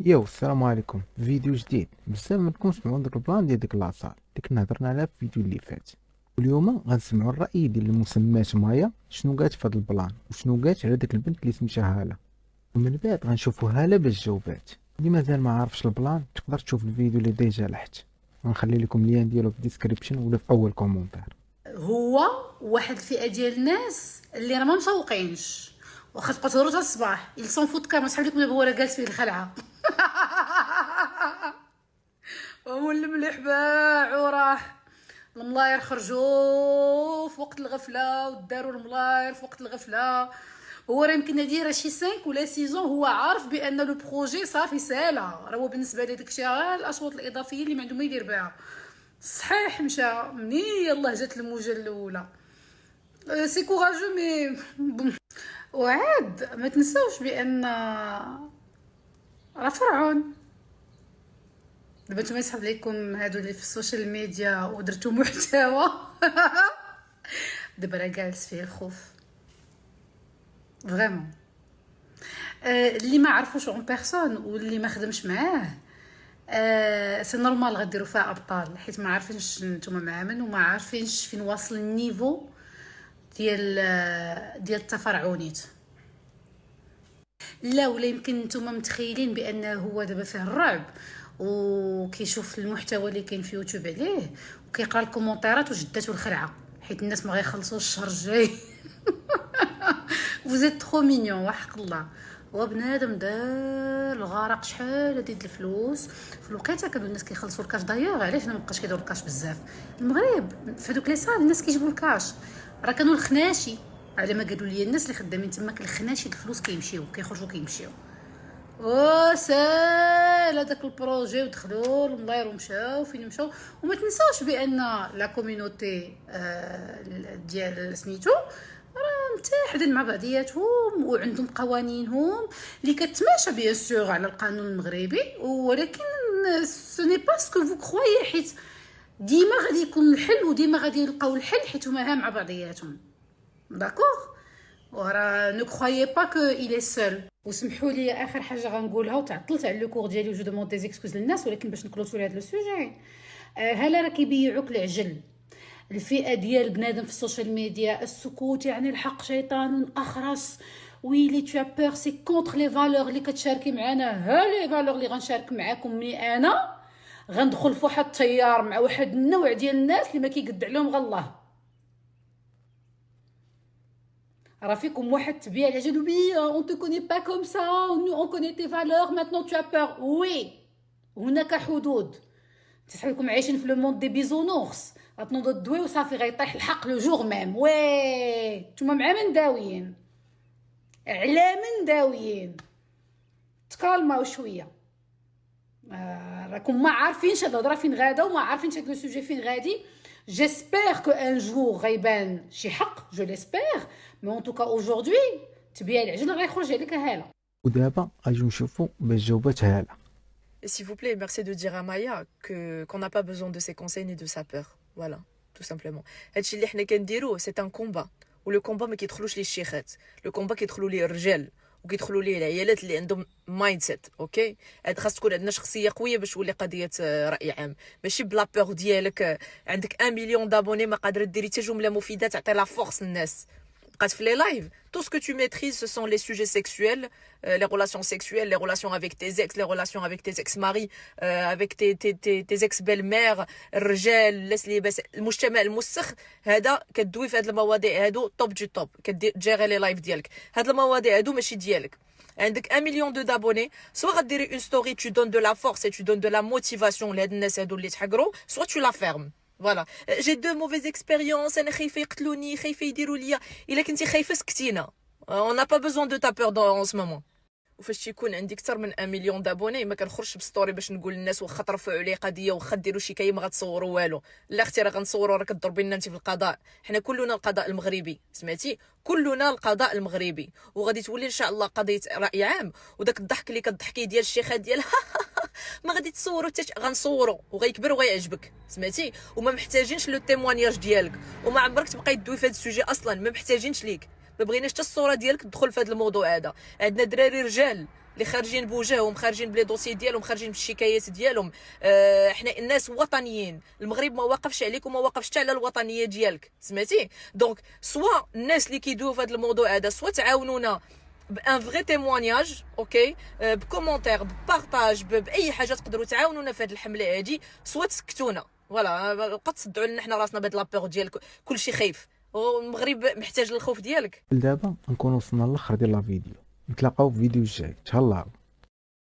يو السلام عليكم. فيديو جديد. بزاف منكم سمعوا داك البلان ديال ديك لاصال ديك اللي هضرنا عليها في الفيديو اللي فات، واليوم غنسمعوا الراي ديال المسمات مايا شنو قالت في هذا البلان وشنو قالت على ديك البنت اللي سميتها هاله، ومن بعد غنشوفوا هاله باش جاوبات. اللي مازال ما عارفش البلان تقدر تشوف الفيديو اللي ديجا لحت، غنخلي لكم اللين ديالو في الديسكريبشن ولا في اول كومونتير. هو واحد الفئه ديال الناس اللي راه ما مسوقينش واخا تبقى تهضروا حتى الصباح يلصون فوت كامل صحاب لكم دابا هو راه جالس فيه الخلعه ومول مليح باع وراح الملاير خرجوا في وقت الغفله وداروا الملاير في وقت الغفله. هو راه يمكن دايره شي 5 ولا 6 هو عارف بان لو بروجي صافي سالا، راه هو بالنسبه ليه داكشي غير الاشواط الاضافيه اللي ما عنده ما يدير بها. صحيح مشى منين يلاه جات الموجه الاولى. سي كوراجو مي وعاد ما تنساوش بان راه فرعون. دابا نتوما يسحب لكم هادو اللي في السوشيال ميديا ودرتو محتوى دابا راه جالس فيه الخوف فريمون. اللي ما عرفوش اون بيرسون واللي ما خدمش معاه سي نورمال غديروا فيها ابطال، حيت ما عارفينش نتوما مع من وما عارفينش فين واصل النيفو ديال التفرعونيت. لا ولا يمكن نتوما متخيلين بانه هو دابا فيه الرعب وكيشوف المحتوى اللي كاين في يوتيوب عليه وكيقرا الكومونتيرات وجداتو الخلعه حيت الناس ما غيخلصوش الشهر الجاي. فوزيت ترو مينيون وحق الله. هو بنادم دار الغرق شحال هادي الفلوس في الوقيته كانوا الناس كيخلصوا الكاش. دايوغ علاش ما بقاش كيديروا الكاش بزاف؟ المغرب في هذوك لي صال الناس كيجيبوا الكاش، راه كانوا الخناشي على ما قالوا لي الناس اللي خدامين تماك الخناشي الفلوس كيمشيو كيخرجوا كيمشيو. او سال هذاك البروجي ودخلوا الملاير ومشاو فين مشاو. وما تنساوش بان لا كوميونيتي ديال سميتو راه متحدين مع بعضياتهم وعندهم قوانينهم اللي كتماشى بيان سور على القانون المغربي، ولكن سو ني با سكو فو كرويي، حيت ديما غادي يكون الحل وديما غادي يلقاو الحل حيت هما مع بعضياتهم. داكوغ ورا نو كرويي با كو il est seul. وسمحوا لي اخر حاجه غنقولها وتعطلت على لو كور ديالي وجو دوموند دي زيكسكوز للناس، ولكن باش نكلوتوري هذا لو سوجي. هلا راه كيبيعوك العجل. الفئه ديال بنادم في السوشيال ميديا السكوت يعني الحق شيطان اخرس، ويلي تو بور سي كونتر لي فالور اللي كتشاركي معنا. ها لي فالور اللي غنشارك معاكم مي انا غندخل في واحد التيار مع واحد النوع ديال الناس اللي ما كيقد عليهم غير الله. راه فيكم واحد تبيع العجل وي اون تو كوني با كوم سا اون كوني تي فالور ماتنون تو بور. وي هناك حدود. تسحب لكم عايشين في لو موند دي بيزونورس غتنوضوا الدوي وصافي غيطيح الحق لو جور ميم. وي نتوما مع من داويين على من داويين تكالماو شويه. راكم ما عارفينش هاد الهضره فين غادا وما عارفينش هاد لو سوجي فين غادي. جيسبر كو ان جور غيبان شي حق، جو ليسبر مي اون توكا اوجوردي تبيع العجل غيخرج عليك هاله. ودابا غادي نشوفوا باش جاوبات هاله. Et s'il vous plaît, merci de dire à Maya qu'on n'a pas besoin de ses conseils ni de sa peur. Voilà, tout simplement. هادشي اللي حنا كنديرو c'est un combat. و le combat ما كيدخلوش ليه الشيخات. Le combat كيدخلوا ليه الرجال وكيدخلوا ليه العيالات اللي عندهم مايند سيت. اوكي هاد خاص تكون عندنا شخصيه قويه باش تولي قضيه راي عام، ماشي بلا بور ديالك. عندك 1 مليون دابوني ما قادره ديري حتى جمله مفيده تعطي لا فورس الناس. بقات في لي لايف tout ce que tu maîtrises ce sont les sujets sexuels, les relations sexuelles, les relations avec tes ex, les relations avec tes ex-maris, avec tes ex-belles-mères. الرجال الناس اللي بس المجتمع المسخ هذا كدوي في هاد المواضيع هادو توب جي توب كتجيري لي لايف ديالك. هاد المواضيع هادو ماشي ديالك. عندك 1 مليون دو دابوني سوا غديري اون ستوري tu donnes de la force et tu donnes de la motivation لهاد الناس هادو اللي تحقروا، سوا tu la fermes. فوالا جي دو موفيز اكسبيريونس، انا خايفه يقتلوني خايفه يديروا ليا. الا كنتي خايفه سكتينا، اون نا با بوزون دو تا بور دون سو مومون. وفاش تيكون عندي اكثر من 1 مليون دابوني ما كنخرجش بستوري باش نقول للناس واخا ترفعوا عليا قضيه واخا ديروا شي كاين ما غتصوروا والو. لا اختي راه غنصوروا، راه كضربي لنا انت في القضاء. حنا كلنا القضاء المغربي، سمعتي؟ كلنا القضاء المغربي. وغادي تولي ان شاء الله قضيه راي عام. وداك الضحك اللي كتضحكي ديال الشيخات ديال ما غادي تصوروا حتى غنصوروا وغيكبر وغيعجبك، سمعتي؟ وما محتاجينش لو تيموانياج ديالك، وما عمرك تبقاي تدوي في هذا السوجي اصلا. ما محتاجينش ليك، ما بغيناش حتى الصوره ديالك تدخل في هذا الموضوع هذا. عندنا دراري رجال اللي خارجين بوجههم، خارجين بلي دوسي ديالهم، خارجين بالشكايات ديالهم. احنا الناس وطنيين، المغرب ما واقفش عليك وما واقفش حتى على الوطنيه ديالك، سمعتي؟ دونك سوا الناس اللي كيدويو في هذا الموضوع هذا سوا تعاونونا بان فري تيموانياج، اوكي، بكومونتير، ببارطاج، باي حاجه تقدروا تعاونونا في هذه الحمله هذه، سوا تسكتونا. فوالا بقى تصدعوا لنا حنا راسنا بهاد لابور ديال كلشي خايف، والمغرب محتاج للخوف ديالك. دابا نكون وصلنا للاخر ديال لا فيديو، نتلاقاو في فيديو جاي، تهلاو.